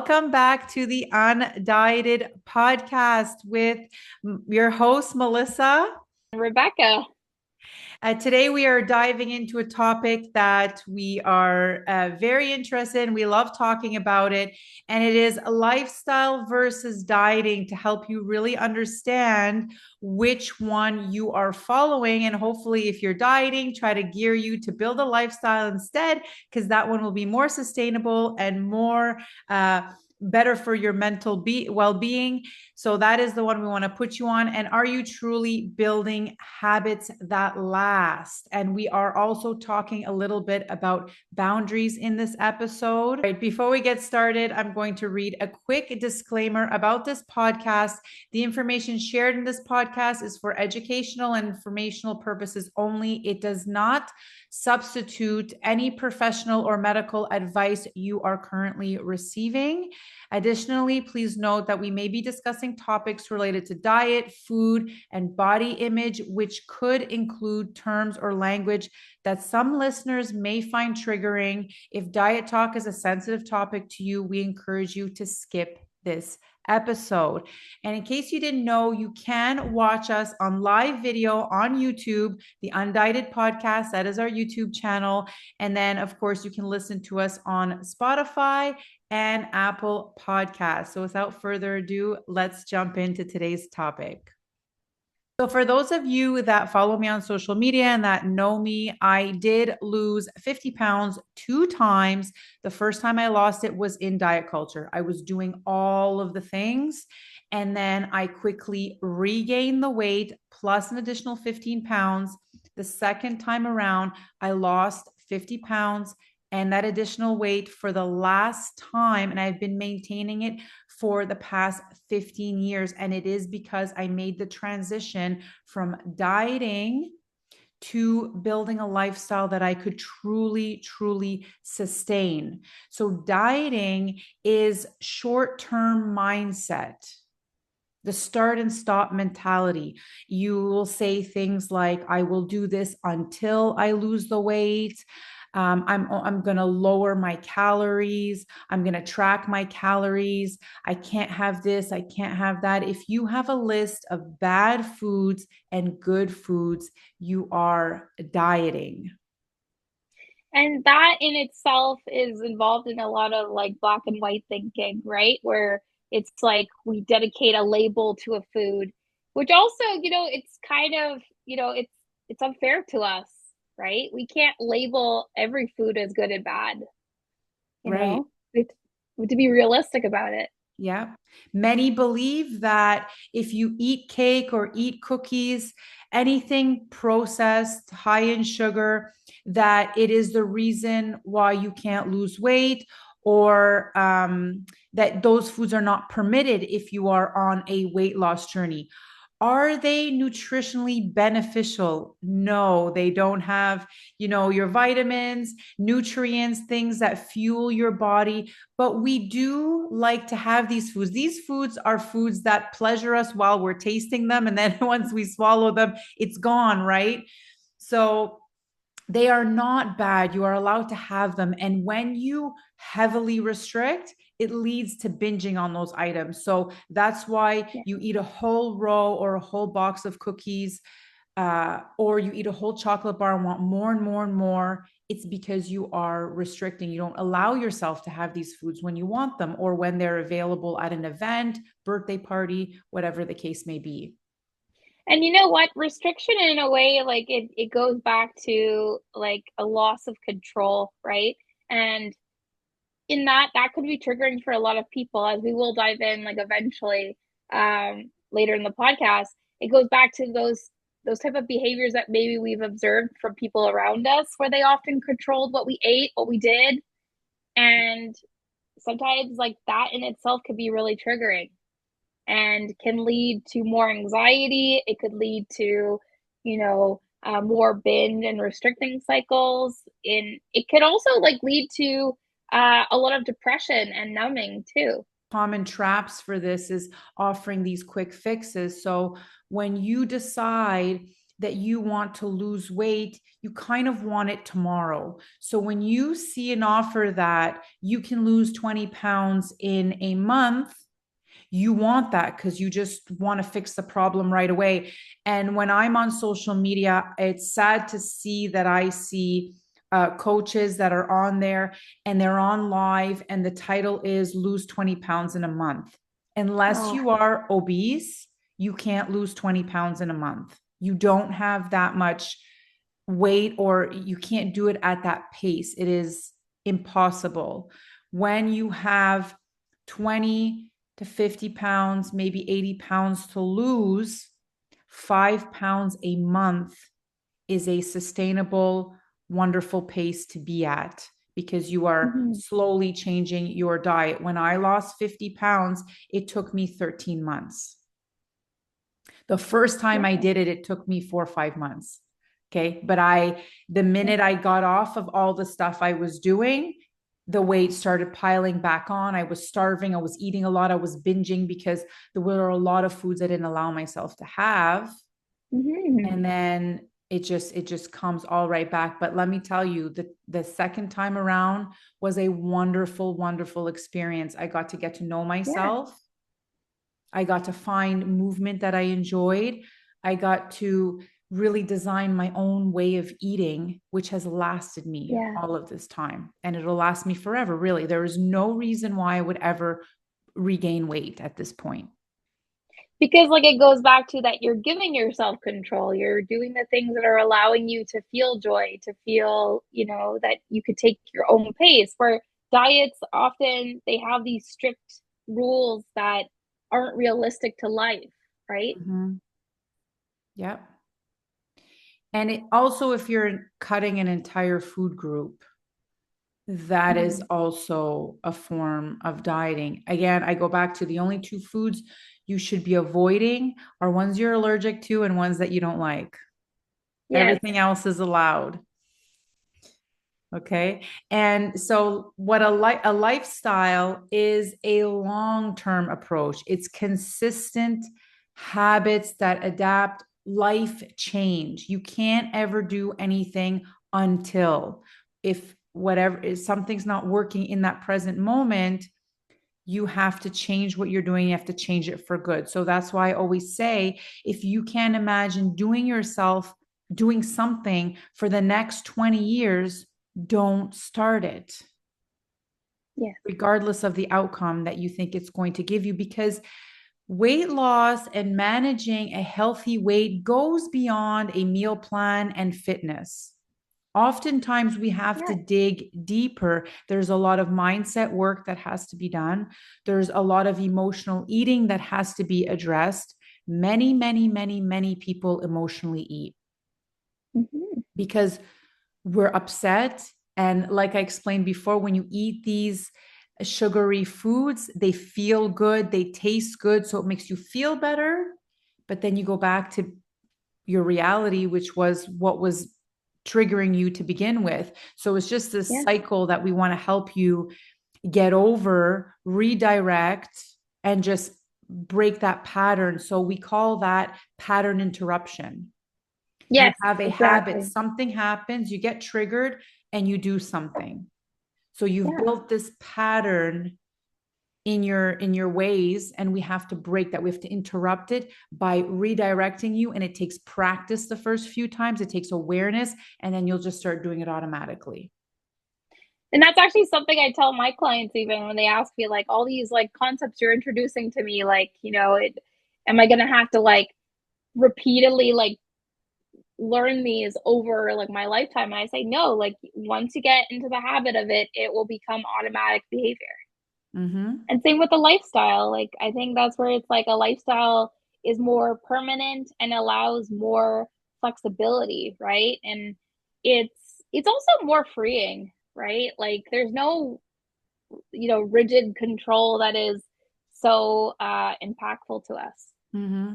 Welcome back to the Undieted podcast with your host, Melissa. Rebecca. Today, we are diving into a topic that we are very interested in. We love talking about it, and it is lifestyle versus dieting to help you really understand which one you are following. And hopefully, if you're dieting, try to gear you to build a lifestyle instead, because that one will be more sustainable and more. Better for your mental well-being. So that is the one we want to put you on. And are you truly building habits that last? And we are also talking a little bit about boundaries in this episode. Right, before we get started, I'm going to read a quick disclaimer about this podcast. The information shared in this podcast is for educational and informational purposes only. It does not substitute any professional or medical advice you are currently receiving. Additionally, please note that we may be discussing topics related to diet, food, and body image, which could include terms or language that some listeners may find triggering. If diet talk is a sensitive topic to you, we encourage you to skip this episode. And in case you didn't know, you can watch us on live video on YouTube, the Undieted Podcast. That is our YouTube channel. And then, of course, you can listen to us on Spotify and Apple Podcasts. So without further ado, let's jump into today's topic. So, for those of you that follow me on social media and that know me, I did lose 50 pounds 2 times. The first time I lost it was in diet culture. I was doing all of the things. And then I quickly regained the weight plus an additional 15 pounds. The second time around, I lost 50 pounds and that additional weight for the last time. And I've been maintaining it for the past 15 years. And it is because I made the transition from dieting to building a lifestyle that I could truly, truly sustain. So dieting is short-term mindset, the start and stop mentality. You will say things like, I will do this until I lose the weight. I'm going to lower my calories. I'm going to track my calories. I can't have this. I can't have that. If you have a list of bad foods and good foods, you are dieting. And that in itself is involved in a lot of like black and white thinking, right? Where it's like we dedicate a label to a food, which also, it's kind of, it's unfair to us, right? We can't label every food as good and bad, you Right. know? We have to be realistic about it. Yeah. Many believe that if you eat cake or eat cookies, anything processed, high in sugar, that it is the reason why you can't lose weight, or that those foods are not permitted if you are on a weight loss journey. Are they nutritionally beneficial? No, they don't have, your vitamins, nutrients, things that fuel your body. But we do like to have these foods. These foods are foods that pleasure us while we're tasting them. And then once we swallow them, it's gone, right? So they are not bad. You are allowed to have them. And when you heavily restrict, it leads to binging on those items. So that's why Yeah. you eat a whole row or a whole box of cookies, or you eat a whole chocolate bar and want more and more and more. It's because you are restricting. You don't allow yourself to have these foods when you want them or when they're available at an event, birthday party, whatever the case may be. And you know what? Restriction in a way, like it goes back to like a loss of control, right? And in that could be triggering for a lot of people, as we will dive in like eventually later in the podcast. It goes back to those type of behaviors that maybe we've observed from people around us, where they often controlled what we ate, what we did. And sometimes like that in itself could be really triggering and can lead to more anxiety. It could lead to, more binge and restricting cycles. It could also like lead to a lot of depression and numbing too. Common traps for this is offering these quick fixes. So when you decide that you want to lose weight, you kind of want it tomorrow. So when you see an offer that you can lose 20 pounds in a month, you want that because you just want to fix the problem right away. And when I'm on social media, it's sad to see that I see coaches that are on there and they're on live, and the title is lose 20 pounds in a month. Unless Oh. you are obese, you can't lose 20 pounds in a month. You don't have that much weight, or you can't do it at that pace. It is impossible. When you have 20 to 50 pounds, maybe 80 pounds to lose, 5 pounds a month is a sustainable, wonderful pace to be at, because you are Mhm. slowly changing your diet. When I lost 50 pounds, it took me 13 months. The first time I Yeah. did it, it took me 4 or 5 months. Okay. But the minute I got off of all the stuff I was doing, the weight started piling back on. I was starving. I was eating a lot. I was binging because there were a lot of foods I didn't allow myself to have. Mhm. And then it just comes all right back. But let me tell you, the second time around was a wonderful, wonderful experience. I got to get to know Yeah. myself. I got to find movement that I enjoyed. I got to really design my own way of eating, which has lasted me Yeah. all of this time. And it'll last me forever, really. There is no reason why I would ever regain weight at this point. Because like it goes back to that you're giving yourself control. You're doing the things that are allowing you to feel joy, to feel, that you could take your own pace. Where diets often they have these strict rules that aren't realistic to life, right? Mhm. Yep. And it also, if you're cutting an entire food group, that is Mhm. also a form of dieting. Again, I go back to the only two foods you should be avoiding are ones you're allergic to and ones that you don't like. Yes. Everything else is allowed. Okay. And so what a lifestyle is a long-term approach. It's consistent habits that adapt life change. You can't ever do anything until, if whatever if something's not working in that present moment, you have to change what you're doing. You have to change it for good. So that's why I always say, if you can't imagine doing something for the next 20 years, don't start it, Yes. regardless of the outcome that you think it's going to give you, because weight loss and managing a healthy weight goes beyond a meal plan and fitness. Oftentimes, we have to Yes. dig deeper. There's a lot of mindset work that has to be done. There's a lot of emotional eating that has to be addressed. Many, many, many, many people emotionally eat Mhm. because we're upset. And like I explained before, when you eat these sugary foods, they feel good, they taste good, so it makes you feel better. But then you go back to your reality, which was what was triggering you to begin with. So it's just this Yeah. cycle that we want to help you get over, redirect, and just break that pattern. So we call that pattern interruption. You Yes, have a habit, exactly. something happens, you get triggered, and you do something. So you've Yeah. built this pattern in your ways, and we have to break that. We have to interrupt it by redirecting you, and it takes practice the first few times. It takes awareness, and then you'll just start doing it automatically. And that's actually something I tell my clients even when they ask me like all these like concepts you're introducing to me, like, am I gonna have to like repeatedly like learn these over like my lifetime? And I say no, like once you get into the habit of it, it will become automatic behavior. Mm-hmm. And same with the lifestyle. Like I think that's where it's like a lifestyle is more permanent and allows more flexibility, right? And it's also more freeing, right? Like there's no, rigid control that is so impactful to us. Mm-hmm.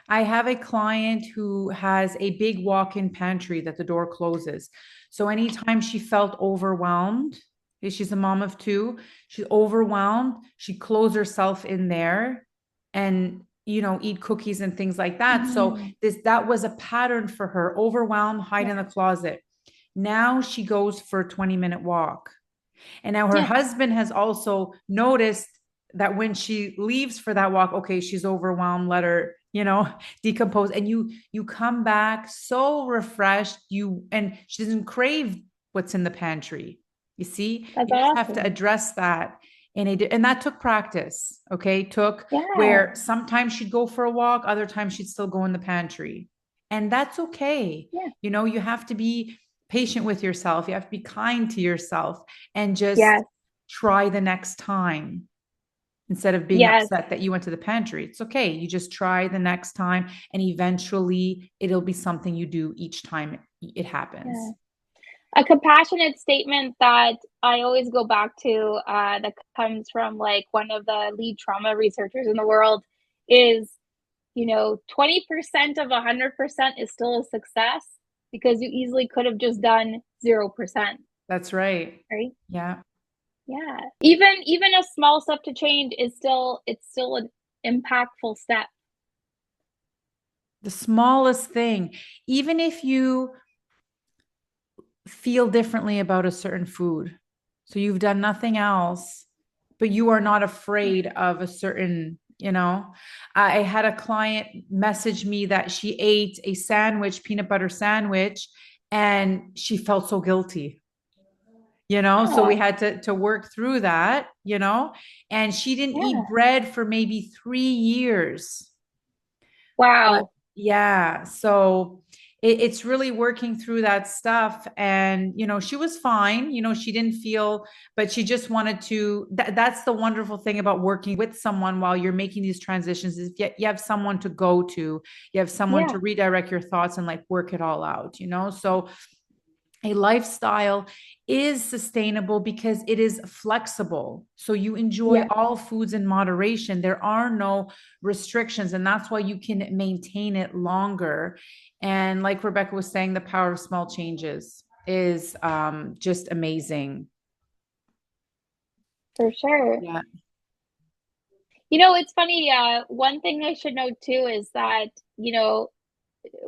I have a client who has a big walk-in pantry that the door closes. So anytime she felt overwhelmed, she's a mom of two, she's overwhelmed, she closed herself in there. And eat cookies and things like that. So Mhm. that was a pattern for her: overwhelmed, hide in the Yeah. closet. Now she goes for a 20-minute walk. And now her Yeah. husband has also noticed that when she leaves for that walk, okay, she's overwhelmed, let her, decompose. And you come back so refreshed, and she doesn't crave what's in the pantry. You see, That's you just have to awesome. address that. And that took practice. Okay. Took Yeah. where sometimes she'd go for a walk, other times she'd still go in the pantry. And that's okay. Yeah. You have to be patient with yourself. You have to be kind to yourself and just Yes. try the next time instead of being Yes. upset that you went to the pantry. It's okay. You just try the next time, and eventually it'll be something you do each time it Yeah. happens. A compassionate statement that I always go back to, that comes from like one of the lead trauma researchers in the world is, 20% of 100% is still a success because you easily could have just done 0%, That's right. right? Yeah. Yeah. Even a small step to change is still an impactful step. The smallest thing, even if you feel differently about a certain food, so you've done nothing else, but you are not afraid of a certain, I had a client message me that she ate a sandwich, peanut butter sandwich, and she felt so guilty. So we Yeah. had to work through that, and she didn't Yeah. eat bread for maybe 3 years. But Wow. yeah, so it's really working through that stuff. And, she was fine. She didn't feel, but she just wanted to. That's the wonderful thing about working with someone while you're making these transitions is you have someone to go to, you have someone Yeah. to redirect your thoughts and like work it all out, So a lifestyle is sustainable because it is flexible. So you enjoy Yeah. all foods in moderation. There are no restrictions, and that's why you can maintain it longer. And like Rebecca was saying, the power of small changes is just amazing. For sure. Yeah. It's funny, one thing I should note too is that,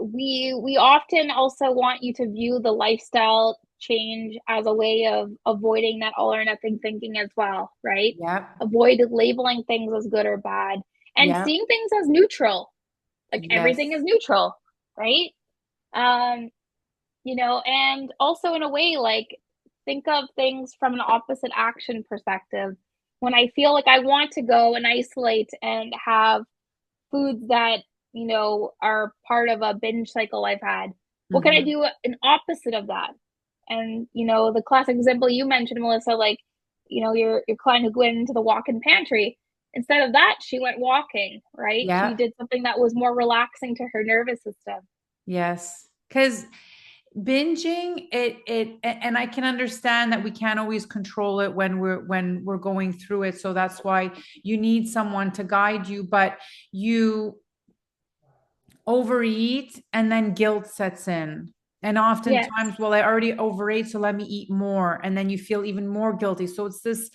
we often also want you to view the lifestyle change as a way of avoiding that all or nothing thinking as well, right? Yep. Avoid labeling things as good or bad and Yep. seeing things as neutral. Like everything Yes. is neutral, right? Um, and also in a way, like think of things from an opposite action perspective. When I feel like I want to go and isolate and have foods that, are part of a binge cycle I've had, what can I Hmm. do an opposite of that? And, the classic example you mentioned, Melissa, like, your client who went into the walk-in pantry. Instead of that, she went walking, right? She Yeah. did something that was more relaxing to her nervous system. Yes. Because binging and I can understand that we can't always control it when we're going through it, so that's why you need someone to guide you. But you overeat and then guilt sets in, and Yes, oftentimes, well, I already overate, so let me eat more, and then you feel even more guilty. So it's this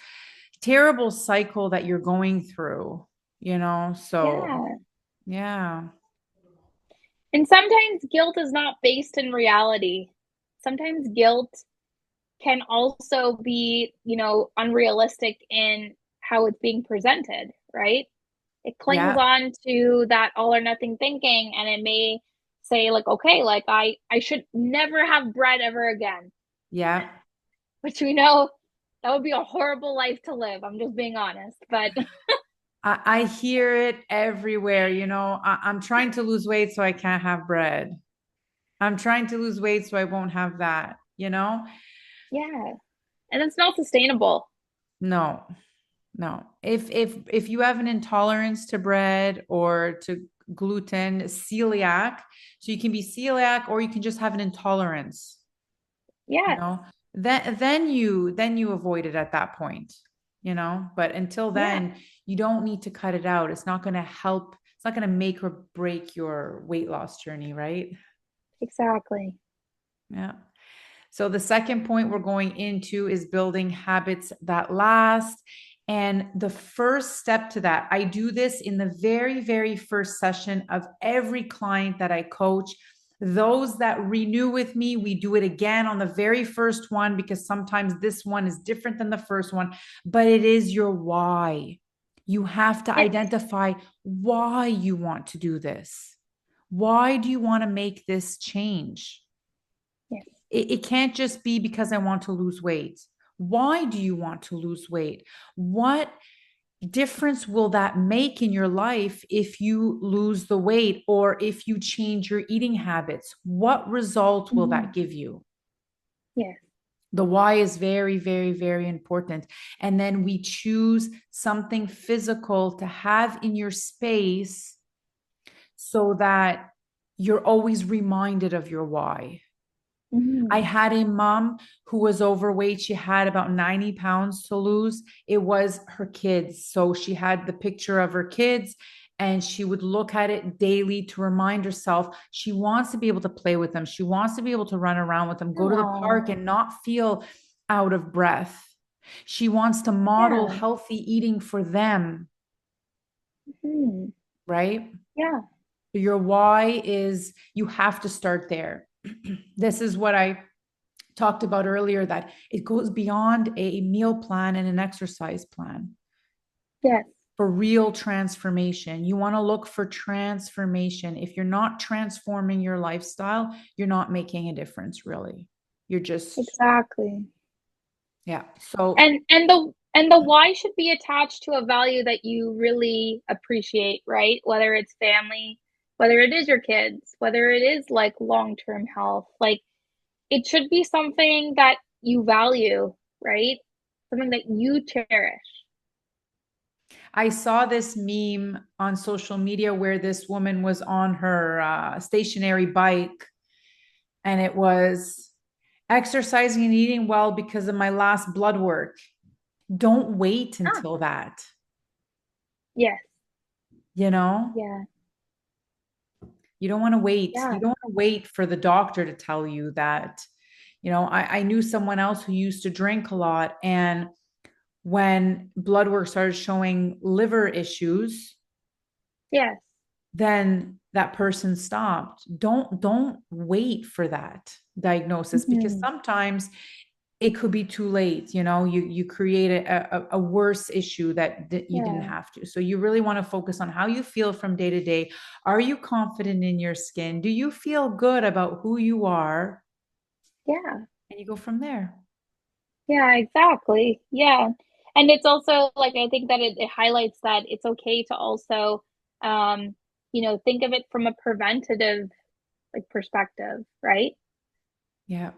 terrible cycle that you're going through, so yeah. yeah. And sometimes guilt is not based in reality. Sometimes guilt can also be, unrealistic in how it's being presented, right? It clings Yeah. on to that all or nothing thinking and it may say like, okay, like I should never have bread ever again, Yeah. which we know that would be a horrible life to live. I'm just being honest, but I hear it everywhere. I'm trying to lose weight so I can't have bread. I'm trying to lose weight so I won't have that. yeah, and it's not sustainable. No, no. If you have an intolerance to bread or to gluten, celiac, so you can be celiac or you can just have an intolerance, you Yes, know, then you avoid it at that point. But until yeah, then, you don't need to cut it out. It's not going to help. It's not going to make or break your weight loss journey, right? exactly. Yeah. So the second point we're going into is building habits that last. And the first step to that, I do this in the very, very first session of every client that I coach. Those that renew with me, we do it again on the very first one, because sometimes this one is different than the first one, but it is your why. You have to Yes. identify why you want to do this. Why do you want to make this change? Yes. It can't just be because I want to lose weight. Why do you want to lose weight? What difference will that make in your life if you lose the weight or if you change your eating habits? What result will Mhm. that give you? Yes. The why is very, very, very important. And then we choose something physical to have in your space so that you're always reminded of your why. I Mhm. had a mom who was overweight. She had about 90 pounds to lose. It was her kids. So she had the picture of her kids and she would look at it daily to remind herself she wants to be able to play with them. She wants to be able to run around with them, go to the Oh, park and not feel out of breath. She wants to model yeah. healthy eating for them, Mhm. right? Yeah. Your why is you have to start there. This is what I talked about earlier, that it goes beyond a meal plan and an exercise plan Yes. for real transformation. You want to look for transformation. If you're not transforming your lifestyle, you're not making a difference, really. You're just, Exactly. yeah. So, And the why should be attached to a value that you really appreciate, right? Whether it's family, whether it is your kids, whether it is like long-term health, like it should be something that you value, right? Something that you cherish. I saw this meme on social media where this woman was on her stationary bike, and it was exercising and eating well because of my last blood work. Don't wait Ah, until that, yes. you know? Yeah. You don't want to wait. Yeah. You don't want to wait for the doctor to tell you that. I knew someone else who used to drink a lot. And when blood work started showing liver issues, Yes. then that person stopped. Don't wait for that diagnosis, because Mhm. sometimes it could be too late. You create a worse issue that you didn't Yeah. have to. So you really want to focus on how you feel from day to day. Are you confident in your skin? Do you feel good about who you are? Yeah. And you go from there. Yeah, exactly. Yeah. And it's also like I think that it highlights that it's okay to also um, think of it from a preventative like perspective, right? Yeah.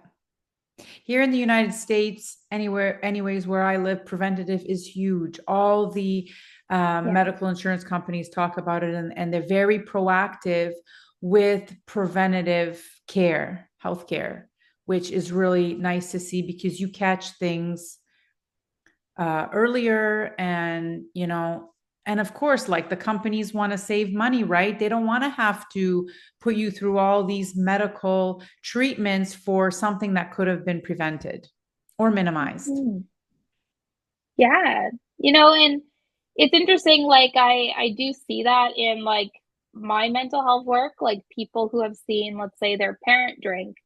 Here in the United States, anywhere, anyways, where I live, preventative is huge. All the Yeah. medical insurance companies talk about it, and they're very proactive with preventative care, healthcare, which is really nice to see, because you catch things earlier. And of course, like, the companies want to save money, right? They don't want to have to put you through all these medical treatments for something that could have been prevented or minimized. Mhm. Yeah. And it's interesting, like I do see that in like my mental health work, like people who have seen, let's say, their parent drink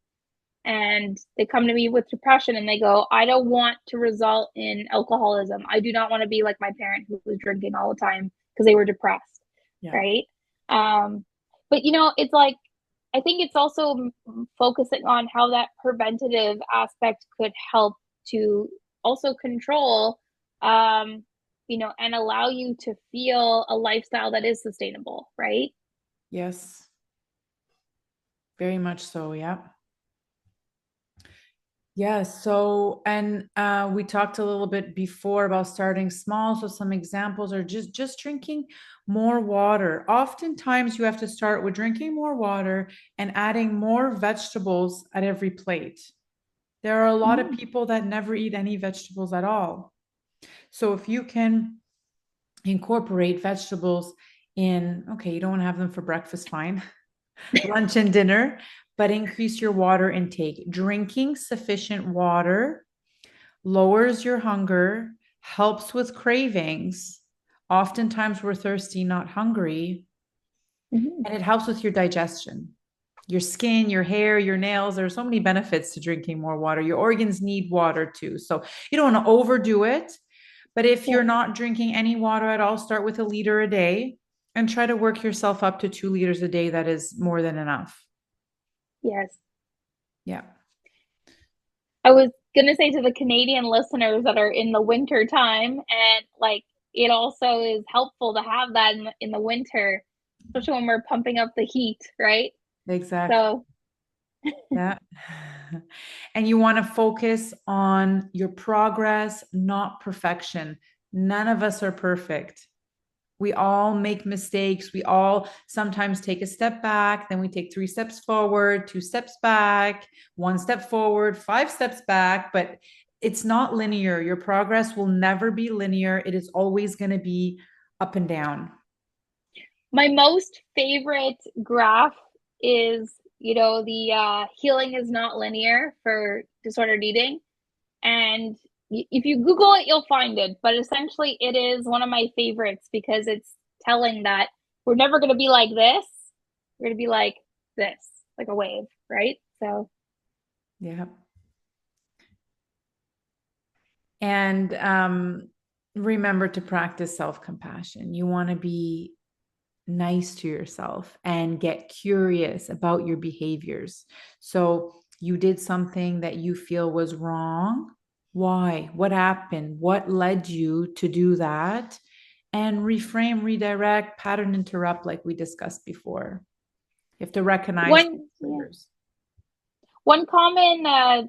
and they come to me with depression and they go, I don't want to result in alcoholism. I do not want to be like my parent who was drinking all the time because they were depressed, Yeah. right? Um, but it's like I think it's also focusing on how that preventative aspect could help to also control, um, and allow you to feel a lifestyle that is sustainable, right? Yes, very much so. Yeah. Yeah. So, and we talked a little bit before about starting small. So some examples are just drinking more water. Oftentimes you have to start with drinking more water and adding more vegetables at every plate. There are a lot of Mm. people that never eat any vegetables at all. So if you can incorporate vegetables in, okay, you don't want to have them for breakfast, fine, lunch and dinner, but increase your water intake. Drinking sufficient water lowers your hunger, helps with cravings. Oftentimes we're thirsty, not hungry. Mhm. And it helps with your digestion, your skin, your hair, your nails. There are so many benefits to drinking more water. Your organs need water too. So you don't want to overdo it. But if Yeah. you're not drinking any water at all, start with a liter a day and try to work yourself up to 2 liters a day. That is more than enough. Yes. Yeah, I was gonna say to the Canadian listeners that are in the winter time, and like it also is helpful to have that in the winter, especially when we're pumping up the heat, right? exactly. So Yeah. And you want to focus on your progress, not perfection. None of us are perfect. We all make mistakes. We all sometimes take a step back, then we take 3 steps forward, 2 steps back, 1 step forward, 5 steps back, but it's not linear. Your progress will never be linear. It is always going to be up and down. my most favorite graph is, the healing is not linear for disordered eating. And if you Google it, you'll find it. But essentially, it is one of my favorites because it's telling that we're never going to be like this. We're going to be like this, like a wave, right? So, Yeah. And remember to practice self compassion. You want to be nice to yourself and get curious about your behaviors. So, you did something that you feel was wrong. Why? What happened? What led you to do that? And reframe, redirect, pattern interrupt, like we discussed before. You have to recognize one, yeah, triggers. one common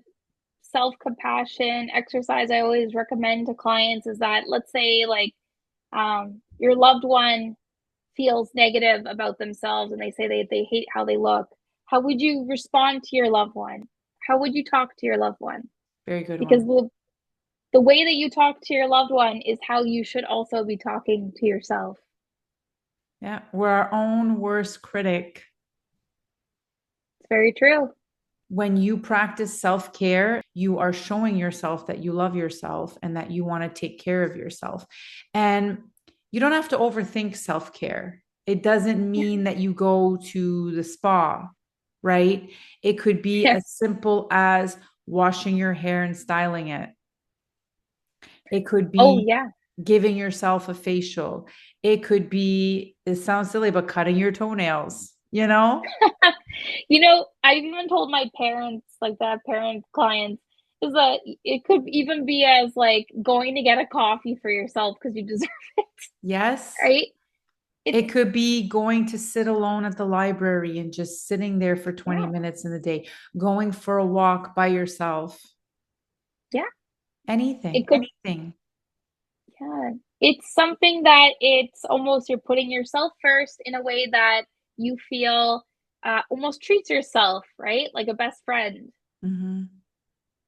self compassion exercise I always recommend to clients is that, let's say, like, your loved one feels negative about themselves and they say they hate how they look. How would you respond to your loved one? How would you talk to your loved one? Very good Because one. the way that you talk to your loved one is how you should also be talking to yourself. Yeah. We're our own worst critic. It's very true. When you practice self care, you are showing yourself that you love yourself and that you want to take care of yourself. And you don't have to overthink self care. It doesn't mean that you go to the spa, right? It could be Yeah. as simple as washing your hair and styling it. It could Oh, be yeah. giving yourself a facial. It could be, it sounds silly, but cutting your toenails, you know? I've even told my parents, like that parent clients, is that it could even be as like going to get a coffee for yourself because you deserve it, Yes. right? It's, It could be going to sit alone at the library and just sitting there for 20 yeah, minutes in the day, going for a walk by yourself, yeah. It anything, could, anything. yeah. It's something that it's almost you're putting yourself first in a way that you feel almost treats yourself, right? Like a best friend. Hmm.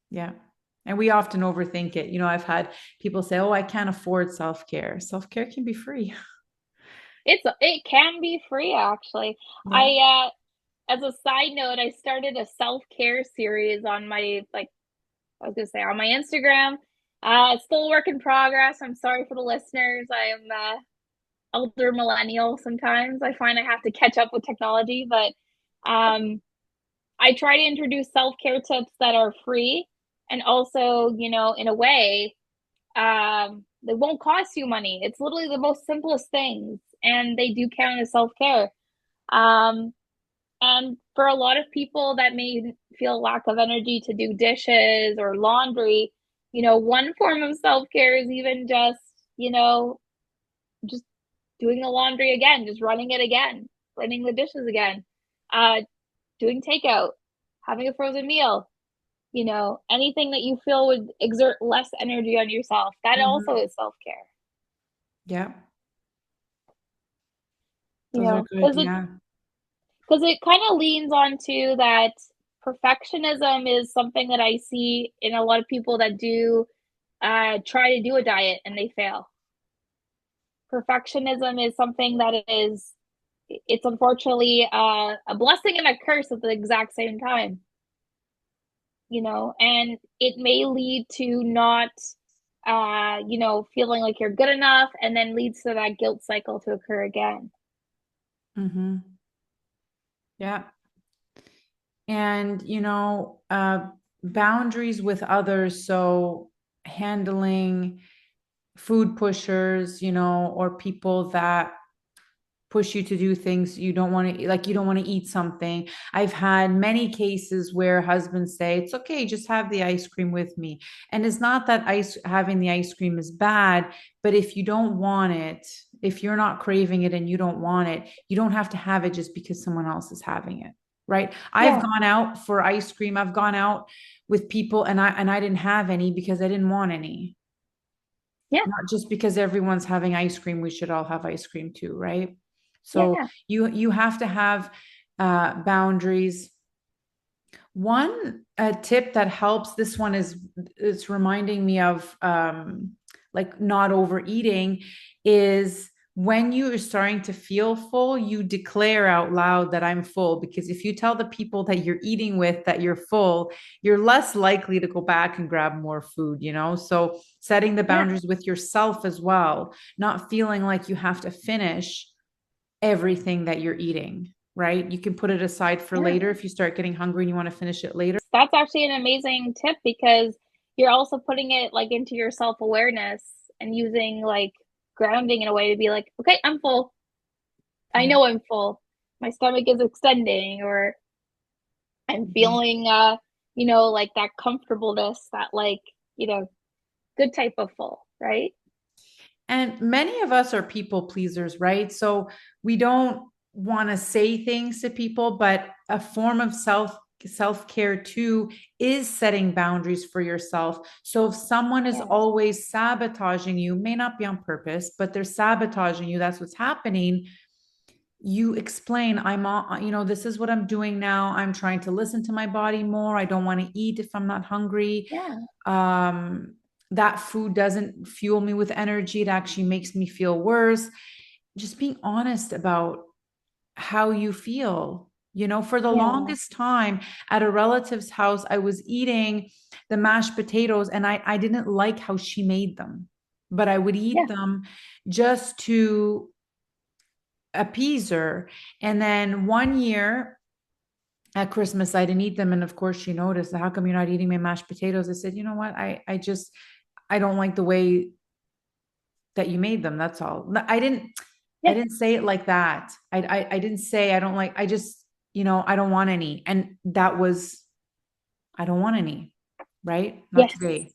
Yeah. And we often overthink it. I've had people say, oh, I can't afford self care. Self care can be free. It can be free actually. Yeah. I As a side note, I started a self-care series on my, like, I was gonna say on my Instagram. It's still a work in progress. I'm sorry for the listeners. I am elder millennial sometimes. I find I have to catch up with technology, but I try to introduce self-care tips that are free and also, in a way, they won't cost you money. It's literally the most simplest things, and they do count as self-care. Um, And for a lot of people that may feel lack of energy to do dishes or laundry, one form of self care is even just doing the laundry again, just running it again, running the dishes again, uh, doing takeout, having a frozen meal, anything that you feel would exert less energy on yourself. That also Hmm. is self care, Yeah. Those are good. because it Yeah. kind of leans on to that perfectionism is something that I see in a lot of people that do try to do a diet and they fail. Perfectionism is something that it's unfortunately a blessing and a curse at the exact same time, and it may lead to not feeling like you're good enough, and then leads to that guilt cycle to occur again. Mm-hmm. Yeah. And, boundaries with others. So handling food pushers, or people that push you to do things you don't want to, like you don't want to eat something. I've had many cases where husbands say it's okay, just have the ice cream with me. And it's not that having the ice cream is bad, but if you don't want it, if you're not craving it and you don't want it, you don't have to have it just because someone else is having it. Right? I've Yeah, gone out for ice cream. I've gone out with people and I didn't have any because I didn't want any. yeah, Not just because everyone's having ice cream, we should all have ice cream too, right? So yeah, you have to have boundaries. One tip that helps, this one is it's reminding me of like not overeating, is when you are starting to feel full, you declare out loud that I'm full. Because if you tell the people that you're eating with that you're full, you're less likely to go back and grab more food, So setting the yeah, boundaries with yourself as well, not feeling like you have to finish everything that you're eating, right? You can put it aside for yeah. later if you start getting hungry and you want to finish it later. That's actually an amazing tip because you're also putting it like into your self-awareness and using like grounding in a way to be like, okay, I'm full. I Yeah. know I'm full. My stomach is extending, or I'm Mhm. feeling like that comfortableness, that like, good type of full, right? And many of us are people pleasers, right? So we don't want to say things to people, but a form of self-care too is setting boundaries for yourself. So if someone is Yes. always sabotaging you, may not be on purpose, but they're sabotaging you, that's what's happening. You explain, I'm on, this is what I'm doing now. I'm trying to listen to my body more. I don't want to eat if I'm not hungry. Yeah. um that food doesn't fuel me with energy, it actually makes me feel worse. Just being honest about how you feel. For the Yeah. longest time at a relative's house, I was eating the mashed potatoes and I didn't like how she made them, but I would eat Yeah. them just to appease her. And then one year at Christmas, I didn't eat them. And of course, she noticed, how come you're not eating my mashed potatoes? I said, you know what? I don't like the way that you made them. That's all. I Yeah. didn't say it like that. I didn't say I don't like, I just, I don't want any. And that was, I don't want any, right? Not Yes. today.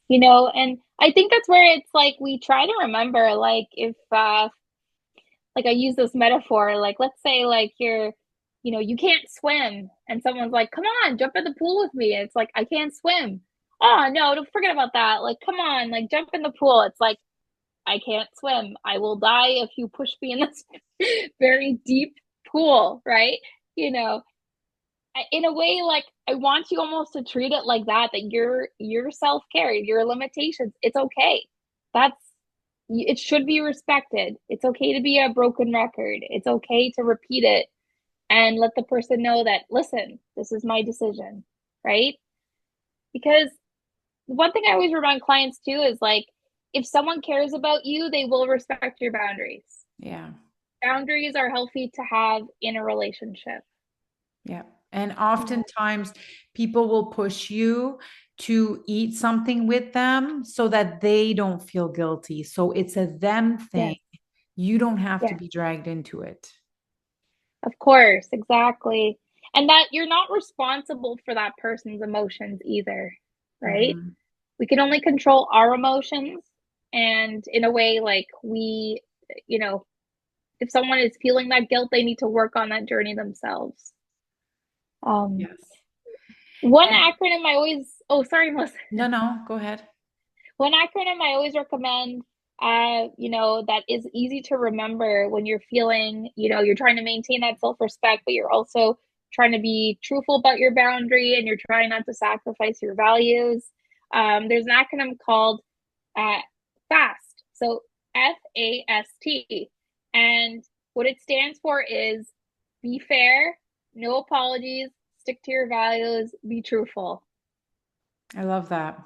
And I think that's where it's like we try to remember, like, if like I use this metaphor, like let's say like you can't swim and someone's like, come on, jump in the pool with me. It's like, I can't swim. Oh no, don't forget about that. Like, come on, like jump in the pool. It's like, I can't swim. I will die if you push me in this very deep pool, right? You know, in a way, like I want you almost to treat it like that, that your self-care, your limitations, it's okay. That's it should be respected. It's okay to be a broken record. It's okay to repeat it and let the person know that, listen, this is my decision, right? Because one thing I always remind clients too is like, if someone cares about you, they will respect your boundaries. Yeah. Boundaries are healthy to have in a relationship. Yeah. And Yeah. oftentimes people will push you to eat something with them so that they don't feel guilty. So it's a them thing. Yes. You don't have to Yes. be dragged into it. Of course, exactly. And that you're not responsible for that person's emotions either, right? Mhm. We can only control our emotions. And in a way, like you know, if someone is feeling that guilt, they need to work on that journey themselves. Um, Yes. one And acronym I always, oh, sorry, Melissa. no, no, go ahead. One acronym I always recommend, that is easy to remember when you're feeling, you're trying to maintain that self respect, but you're also trying to be truthful about your boundary and you're trying not to sacrifice your values. There's an acronym called uh, FAST. So FAST. And what it stands for is be fair, no apologies, stick to your values, be truthful. I love that.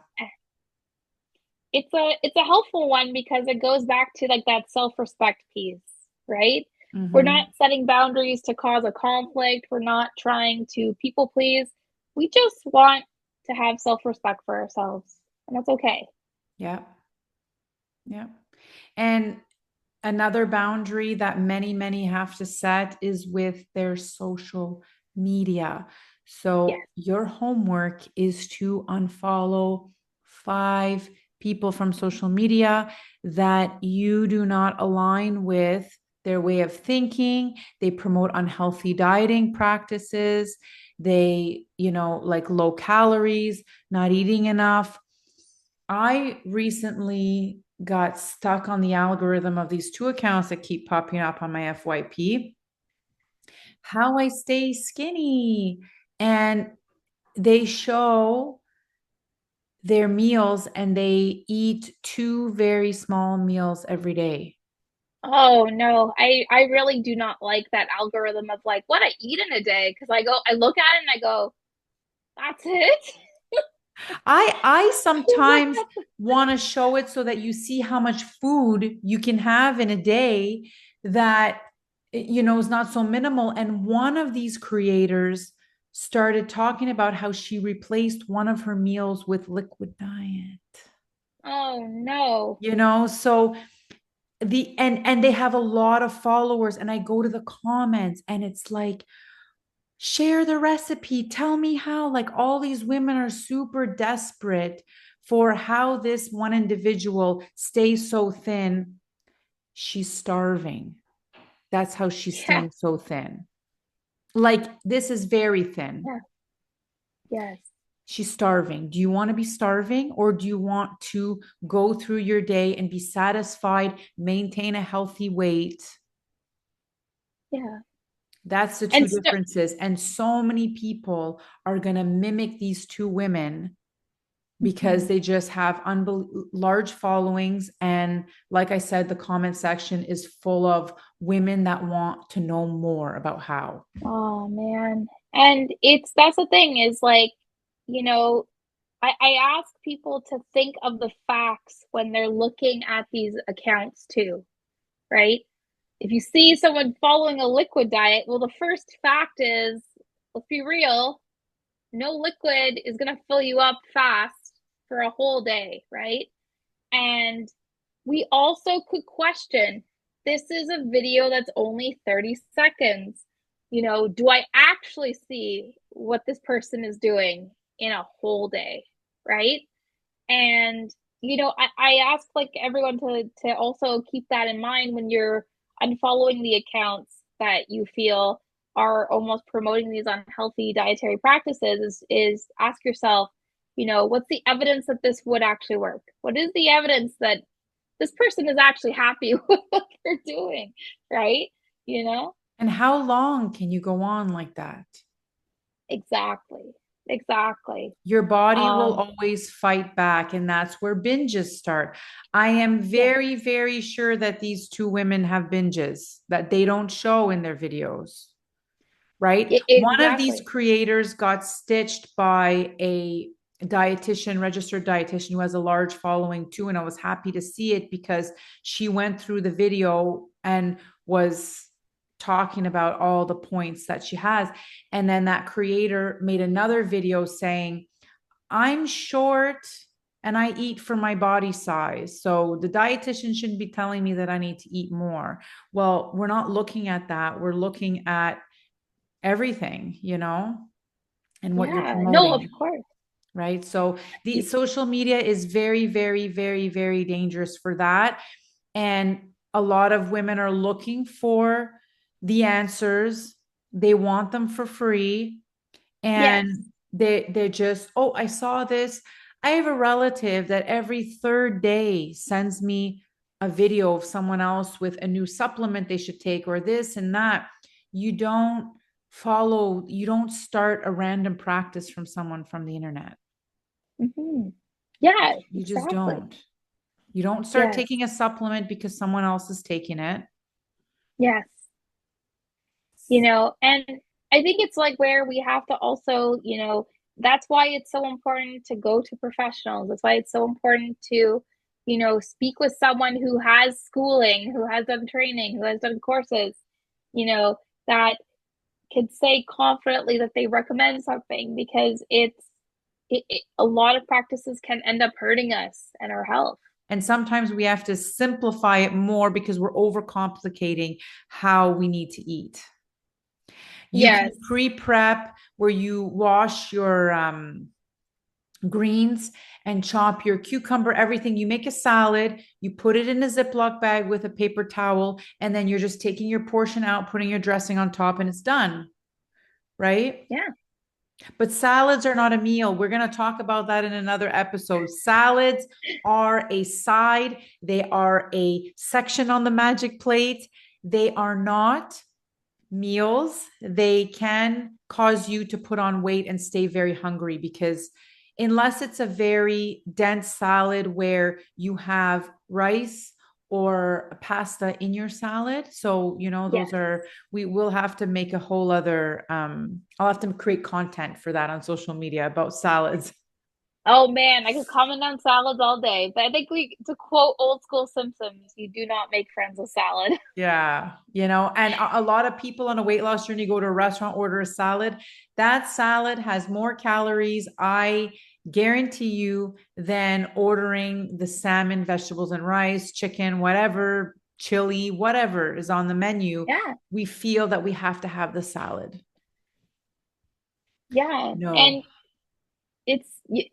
it's a helpful one because it goes back to like that self-respect piece, right? We're Mm-hmm. not setting boundaries to cause a conflict. We're not trying to people please. We just want to have self-respect for ourselves, and that's okay. Yeah. Yeah. And another boundary that many, many have to set is with their social media. So Yes. your homework is to unfollow 5 people from social media that you do not align with their way of thinking. They promote unhealthy dieting practices. They, like low calories, not eating enough. I recently got stuck on the algorithm of these 2 accounts that keep popping up on my FYP. How I Stay Skinny. And they show their meals and they eat 2 very small meals every day. Oh no, I really do not like that algorithm of like what I eat in a day because I look at it and I go, that's it. I What? sometimes want to show it so that you see how much food you can have in a day that is not so minimal. And one of these creators started talking about how she replaced one of her meals with liquid diet. Oh no. So they have a lot of followers, and I go to the comments and it's like, share the recipe, tell me how. Like, all these women are super desperate for how this one individual stays so thin. She's starving. That's how she's Yeah. staying so thin. Like, this is very thin. Yeah. Yes. She's starving. Do you want to be starving, or do you want to go through your day and be satisfied, maintain a healthy weight? Yeah. That's the two And st differences. And so many people are going to mimic these 2 women because Mhm. they just have large followings. And like I said, the comment section is full of women that want to know more about how. Oh man. And that's the thing is like, you know, I ask people to think of the facts when they're looking at these accounts too, right? If you see someone following a liquid diet, well, the first fact is, let's be real, no liquid is going to fill you up fast for a whole day, right? And we also could question, this is a video that's only 30 seconds. Do I actually see what this person is doing in a whole day, right? And I ask like everyone to also keep that in mind when you're unfollowing the accounts that you feel are almost promoting these unhealthy dietary practices is ask yourself, what's the evidence that this would actually work? What is the evidence that this person is actually happy with what they're doing, right? You know? And how long can you go on like that? Exactly. Exactly. Your body will Um, always fight back, and that's where binges start. I am yeah, very, very sure that these 2 women have binges that they don't show in their videos, right? One of these exactly. creators got stitched by a dietitian, registered dietitian who has a large following too. And I was happy to see it because she went through the video and was talking about all the points that she has. And then that creator made another video saying, I'm short and I eat for my body size. So the dietitian shouldn't be telling me that I need to eat more. Well, we're not looking at that. We're looking at everything, and what you're Yeah, no, of promoting, course. right? So the social media is very, very, very, very dangerous for that. And a lot of women are looking for the answers. They want them for free. Yes. And they're just, oh, I saw this. I have a relative that every third day sends me a video of someone else with a new supplement they should take, or this and that. You don't start a random practice from someone from the internet. Hmm. Yeah, You just exactly. don't. You don't start Yes. taking a supplement because someone else is taking it. Yes. And I think it's like where we have to also, that's why it's so important to go to professionals. That's why it's so important to speak with someone who has schooling, who has done training, who has done courses, that could say confidently that they recommend something, because a lot of practices can end up hurting us and our health. And sometimes we have to simplify it more because we're overcomplicating how we need to eat. You can Yes. pre-prep where you wash your greens and chop your cucumber, everything. You make a salad, you put it in a Ziploc bag with a paper towel, and then you're just taking your portion out, putting your dressing on top, and it's done. Right? Yeah. But salads are not a meal. We're going to talk about that in another episode. Salads are a side, they are a section on the magic plate. They are not meals. They can cause you to put on weight and stay very hungry, because unless it's a very dense salad where you have rice or pasta in your salad. So, Yes. we will have to make a whole other, I'll have to create content for that on social media about salads. Oh man, I could comment on salads all day, but I think to quote old school Simpsons, you do not make friends with salad. Yeah, and a lot of people on a weight loss journey go to a restaurant, order a salad. That salad has more calories, I guarantee you, than ordering the salmon, vegetables, and rice, chicken, whatever, chili, whatever is on the menu. Yeah. We feel that we have to have the salad. Yeah. No. And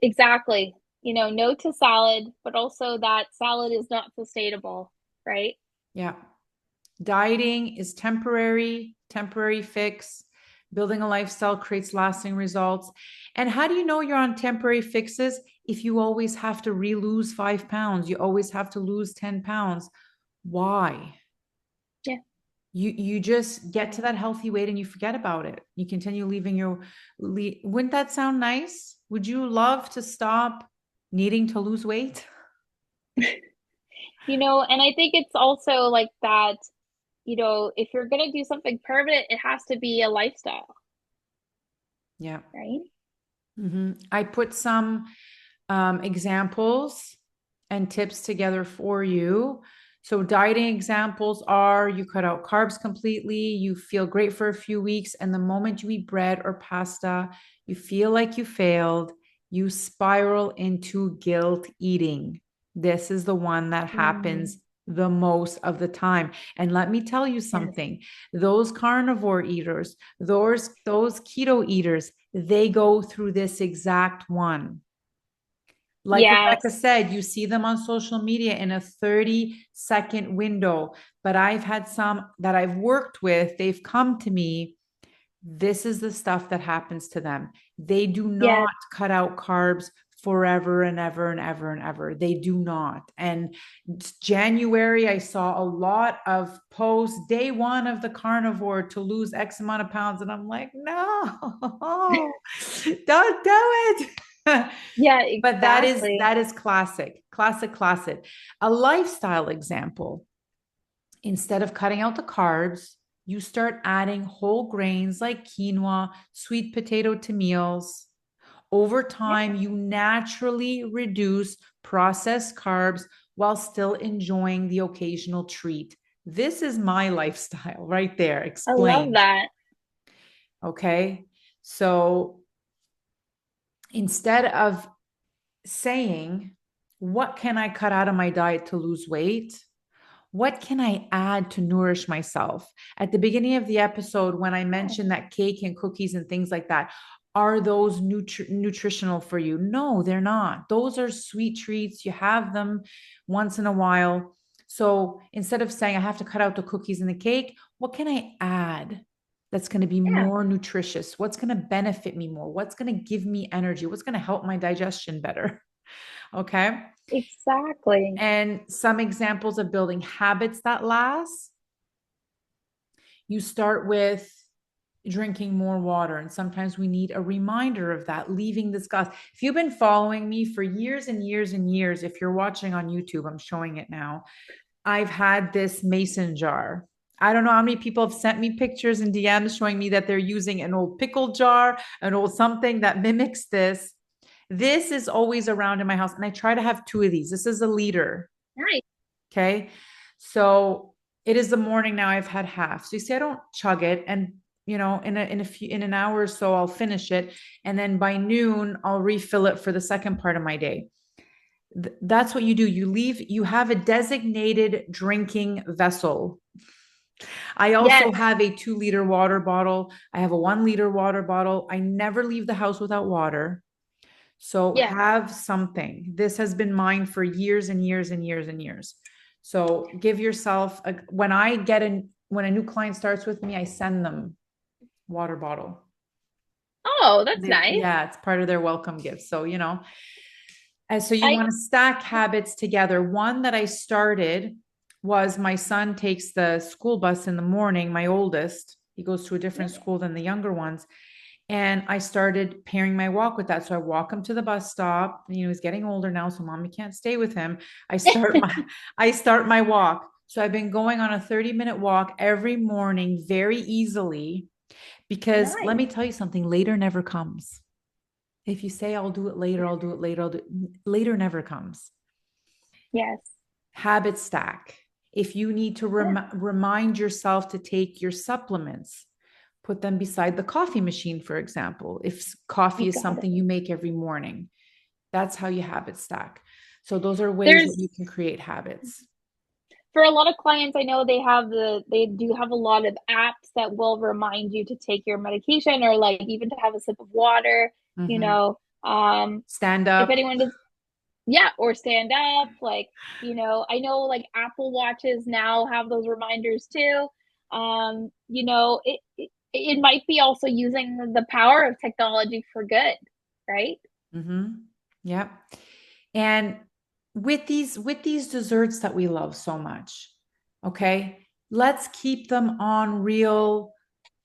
exactly, no to salad, but also that salad is not sustainable, right? Yeah. Dieting is temporary fix. Building a lifestyle creates lasting results. And how do you know you're on temporary fixes if you always have to re-lose 5 pounds? You always have to lose 10 pounds. Why? Yeah. You just get to that healthy weight and you forget about it. You continue wouldn't that sound nice? Would you love to stop needing to lose weight? And I think it's also like that, if you're going to do something permanent, it has to be a lifestyle, Yeah. right? I put some examples and tips together for you. So, dieting examples are: you cut out carbs completely, you feel great for a few weeks, and the moment you eat bread or pasta, you feel like you failed, you spiral into guilt eating. This is the one that Mm, happens the most of the time. And let me tell you yes. something, those carnivore eaters, those keto eaters, they go through this exact one. Like Rebecca Yes. said, you see them on social media in a 30-second window. But I've had some that I've worked with, they've come to me. This is the stuff that happens to them. They do not Yes. cut out carbs forever and ever and ever and ever. They do not. And January, I saw a lot of posts, day one of the carnivore to lose X amount of pounds. And I'm like, no, don't do it. Yeah, But that is exactly. that is classic. A lifestyle example. Instead of cutting out the carbs, you start adding whole grains like quinoa, sweet potato to meals. Over Yeah. time, you naturally reduce processed carbs while still enjoying the occasional treat. This is my lifestyle right there. I love Explained. that. Okay. So instead of saying, what can I cut out of my diet to lose weight? What can I add to nourish myself? At the beginning of the episode, when I Yeah. mentioned that cake and cookies and things like that, are those nutritional for you? No, they're not. Those are sweet treats. You have them once in a while. So instead of saying I have to cut out the cookies and the cake, what can I add that's going to be Yeah. more nutritious? What's going to benefit me more? What's going to give me energy? What's going to help my digestion better? Okay. Exactly. And some examples of building habits that last: you start with drinking more water. And sometimes we need a reminder of that, leaving disgust. If you've been following me for years and years and years, if you're watching on YouTube, I'm showing it now. I've had this mason jar. I don't know how many people have sent me pictures and DMs showing me that they're using an old pickle jar, an old something that mimics this. This is always around in my house, and I try to have two of these. This is a liter. Nice. Okay. So it is the morning now. I've had half. So you see, I don't chug it. And in an hour or so, I'll finish it. And then by noon, I'll refill it for the second part of my day. That's what you do. You have a designated drinking vessel. I also Yes. have a 2 liter water bottle. I have a 1 liter water bottle. I never leave the house without water. So Yeah. have something. This has been mine for years and years and years and years. So give yourself when a new client starts with me, I send them water bottle. Oh, that's nice. Yeah, it's part of their welcome gift. So, and so you I want to stack habits together. One that I started was my son takes the school bus in the morning, my oldest. He goes to a different school than the younger ones. And I started pairing my walk with that. So I walk him to the bus stop. He's getting older now, so mommy can't stay with him. I start my I start my walk. So I've been going on a 30-minute walk every morning very easily because let nice. me tell you something, later never comes. If you say I'll do it later, I'll do it later, later never comes. Yes. Habit stack. If you need to Yeah. remind yourself to take your supplements, put them beside the coffee machine, for example, if coffee You is got it. something you make every morning. That's how you habit stack. So those are ways that There's you can create habits. for a lot of clients, I know they do have a lot of apps that will remind you to take your medication or like even to have a sip of water, you Mm-hmm. know. Stand If up. anyone does, yeah, or stand up, like, I know like Apple Watches now have those reminders too. It might be also using the power of technology for good, right? Mm-hmm. Yep. And with these desserts that we love so much, okay, let's keep them on real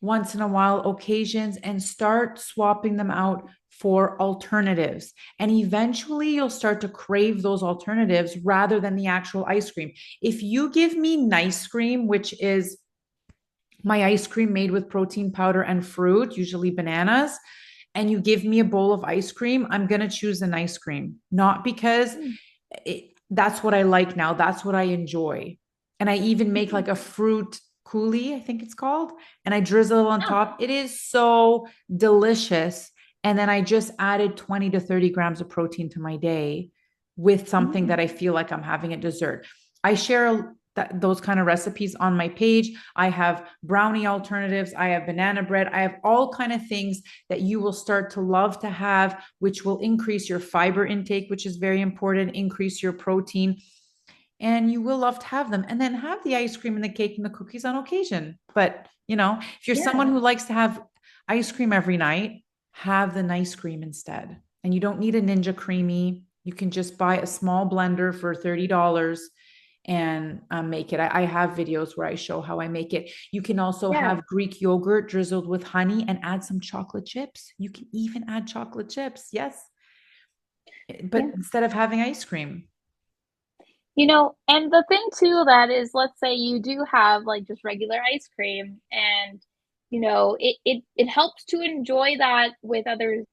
once in a while occasions and start swapping them out for alternatives. And eventually you'll start to crave those alternatives rather than the actual ice cream. If you give me nice cream, which is my ice cream made with protein powder and fruit, usually bananas, and you give me a bowl of ice cream, I'm going to choose an ice cream, not because that's what I like now. That's what I enjoy. And I even make like a fruit coulis, I think it's called, and I drizzle on Oh, top. It is so delicious. And then I just added 20 to 30 grams of protein to my day with something that I feel like I'm having a dessert. I share those kind of recipes on my page. I have brownie alternatives. I have banana bread. I have all kind of things that you will start to love to have, which will increase your fiber intake, which is very important, increase your protein, and you will love to have them. And then have the ice cream and the cake and the cookies on occasion. But, if you're yeah. someone who likes to have ice cream every night, have the nice cream instead. And you don't need a Ninja Creamy. You can just buy a small blender for $30 and make it. I have videos where I show how I make it. You can also Yeah. have Greek yogurt drizzled with honey and add some chocolate chips. You can even add chocolate chips. Yes. Yeah. But instead of having ice cream. And the thing too that is, let's say you do have like just regular ice cream and it helps to enjoy that with others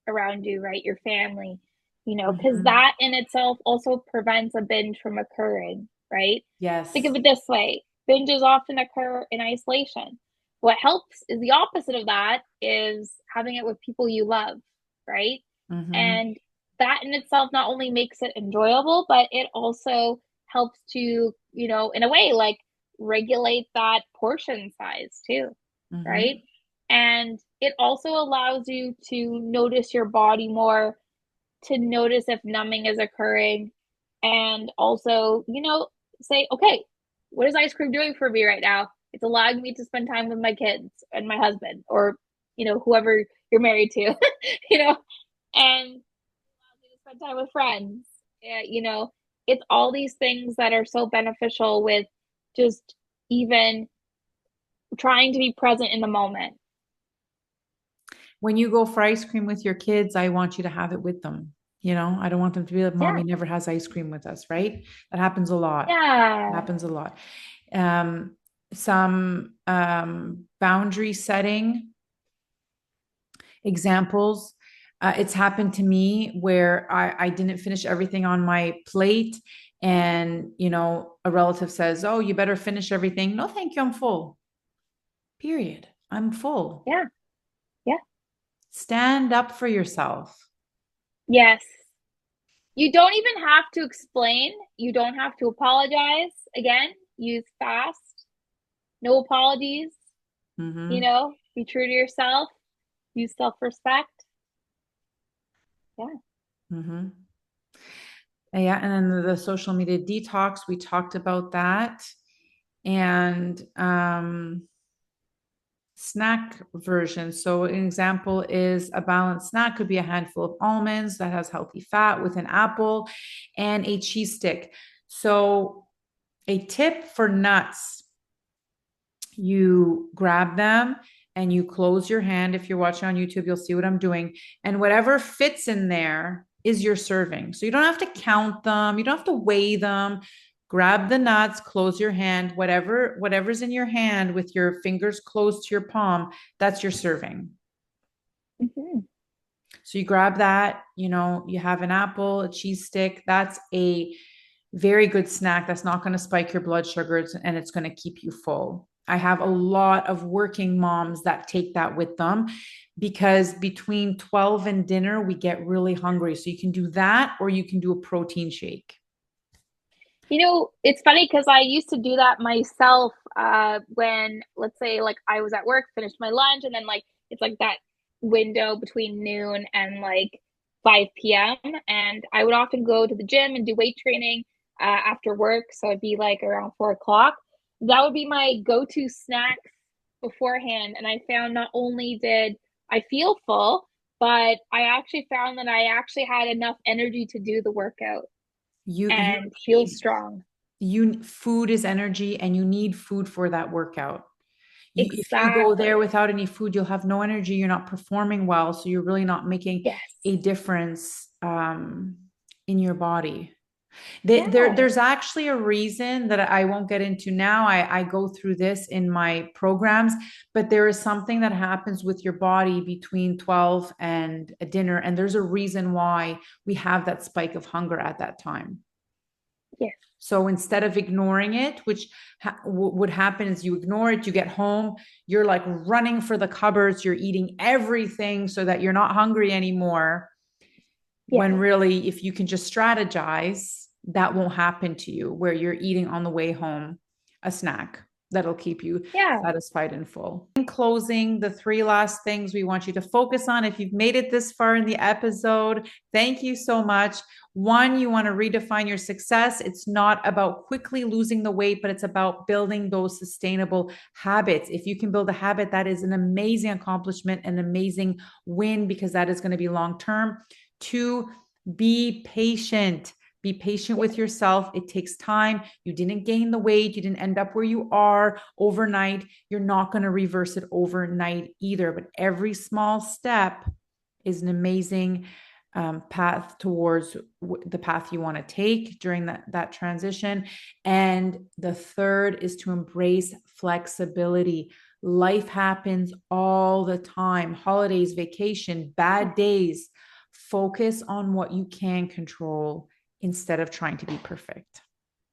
around you, right? Your family, because Mhm. that in itself also prevents a binge from occurring, right? Think of Yes. it this way. Binges often occur in isolation. What helps is the opposite of that is having it with people you love, right? Mhm. And that in itself not only makes it enjoyable, but it also helps to, in a way, like regulate that portion size too, right? Mhm. And it also allows you to notice your body more, to notice if numbing is occurring, and also, say, okay, what is ice cream doing for me right now? It's allowing me to spend time with my kids and my husband, or, whoever you're married to, you know, and spend time with friends. It's all these things that are so beneficial with just even trying to be present in the moment. When you go for ice cream with your kids, I want you to have it with them. I don't want them to be like, Yeah. mommy never has ice cream with us, right? That happens a lot. It Yeah. happens a lot. Um, some boundary setting examples. It's happened to me where I didn't finish everything on my plate. And, a relative says, "Oh, you better finish everything." No, thank you. I'm full. Period. I'm full. Yeah. Yeah. Stand up for yourself. Yes. You don't even have to explain. You don't have to apologize. Again, use fast. No apologies. Mm-hmm. Be true to yourself. Use self-respect. Yeah. Mm-hmm. Yeah. And then the social media detox, we talked about that. And snack version. So an example is a balanced snack could be a handful of almonds that has healthy fat with an apple and a cheese stick. So a tip for nuts, you grab them and you close your hand. If you're watching on YouTube, you'll see what I'm doing. And whatever fits in there is your serving. So you don't have to count them, you don't have to weigh them. Grab the nuts, close your hand, whatever's in your hand with your fingers close to your palm, that's your serving. Mm-hmm. So you grab that, you have an apple, a cheese stick. That's a very good snack. That's not going to spike your blood sugars and it's going to keep you full. I have a lot of working moms that take that with them because between 12 and dinner, we get really hungry. So you can do that or you can do a protein shake. It's funny because I used to do that myself when, let's say, like I was at work, finished my lunch, and then like it's like that window between noon and like 5 p.m. And I would often go to the gym and do weight training after work. So it'd be like around 4 o'clock. That would be my go-to snack beforehand. And I found not only did I feel full, but I actually found that I actually had enough energy to do the workout You and feel need strong. food is energy and you need food for that workout. If you go there Exactly. without any food, you'll have no energy. You're not performing well. So you're really not making Yes. a difference in your body. Yeah. There's actually a reason that I won't get into now. I go through this in my programs, but there is something that happens with your body between 12 and a dinner. And there's a reason why we have that spike of hunger at that time. Yes. So instead of ignoring it, which would happen is you ignore it, you get home, you're like running for the cupboards, you're eating everything so that you're not hungry anymore. Yes. When really, if you can just strategize, that won't happen to you where you're eating on the way home a snack that'll keep you Yeah. satisfied and full. In closing, the three last things we want you to focus on, if you've made it this far in the episode, thank you so much. One, you want to redefine your success. It's not about quickly losing the weight, but it's about building those sustainable habits. If you can build a habit, that is an amazing accomplishment, an amazing win, because that is going to be long term. Two, be patient. Be patient Yes. with yourself. It takes time. You didn't gain the weight. You didn't end up where you are overnight. You're not going to reverse it overnight either. But every small step is an amazing path towards the path you want to take during that transition. And the third is to embrace flexibility. Life happens all the time. Holidays, vacation, bad days. Focus on what you can control instead of trying to be perfect.